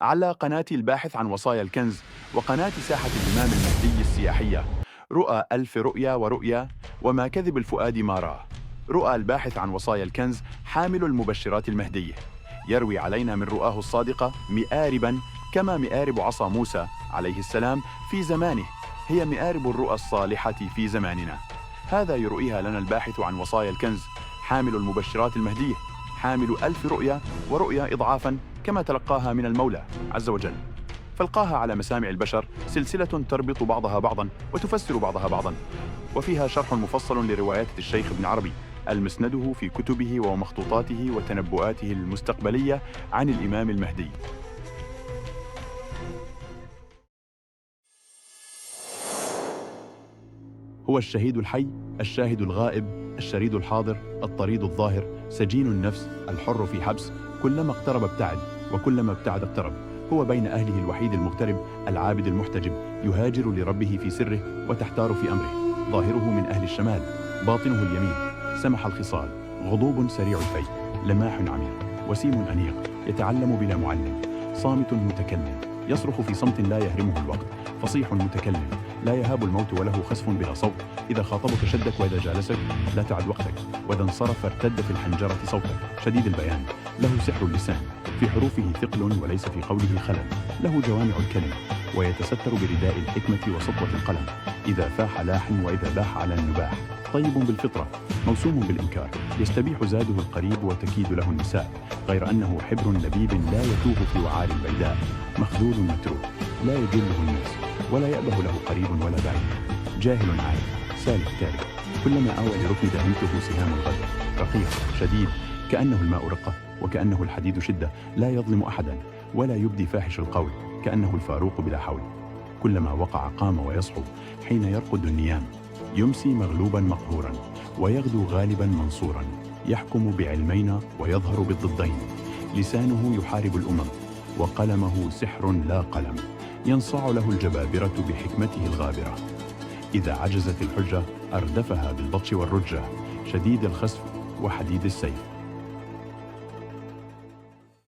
على قناة الباحث عن وصايا الكنز وقناة ساحة الإمام المهدي السياحية. رؤى ألف رؤيا ورؤيا، وما كذب الفؤاد ما راه. رؤى الباحث عن وصايا الكنز حامل المبشرات المهدية، يروي علينا من رؤاه الصادقة مآربا، كما مآرب عصا موسى عليه السلام في زمانه هي مآرب الرؤى الصالحة في زماننا. هذا يرؤيها لنا الباحث عن وصايا الكنز، حامل المبشرات المهدية، حامل ألف رؤيا ورؤيا إضعافا كما تلقاها من المولى عز وجل. فالقاها على مسامع البشر سلسلة تربط بعضها بعضا وتفسر بعضها بعضا، وفيها شرح مفصل لروايات الشيخ ابن عربي المسنده في كتبه ومخطوطاته وتنبؤاته المستقبلية عن الإمام المهدي. هو الشهيد الحي، الشاهد الغائب، الشريد الحاضر، الطريد الظاهر، سجين النفس، الحر في حبس، كلما اقترب ابتعد وكلما ابتعد اقترب. هو بين أهله الوحيد المغترب، العابد المحتجب، يهاجر لربه في سره وتحتار في أمره. ظاهره من أهل الشمال، باطنه اليمين، سمح الخصال، غضوب سريع الفي، لماح عميق، وسيم أنيق، يتعلم بلا معلم، صامت متكلم، يصرخ في صمت لا يهرمه الوقت، فصيح متكلم، لا يهاب الموت وله خسف بلا صوت. إذا خاطبك شدك، وإذا جالسك لا تعد وقتك، وإذا انصرف ارتد في الحنجرة صوتك. شديد البيان، له سحر اللسان، في حروفه ثقل وليس في قوله خلل، له جوامع الكلم، ويتستر برداء الحكمة وسطوة القلم. إذا فاح لاح، وإذا باح على النباح. طيب بالفطرة، موسوم بالإنكار، يستبيح زاده القريب وتكيد له النساء، غير أنه حبر لبيب لا يتوه في وعار البيداء، مخذول متروك، لا يجله الناس، ولا يأبه له قريب ولا بعيد. جاهل عارف، سالك تارك، كلما آوى لركن دهمته سهام الغدر. رقيق شديد، كأنه الماء رقة، وكأنه الحديد شدة، لا يظلم أحدا، ولا يبدي فاحش القول، كأنه الفاروق بلا حول. كلما وقع قام ويصحو، حين يرقد النيام. يمسي مغلوبا مقهورا، ويغدو غالبا منصورا، يحكم بعلمين ويظهر بالضدين. لسانه يحارب الأمم، وقلمه سحر لا قلم، ينصاع له الجبابرة بحكمته الغابرة. إذا عجزت الحجة أردفها بالبطش والرجة، شديد الخسف وحديد السيف.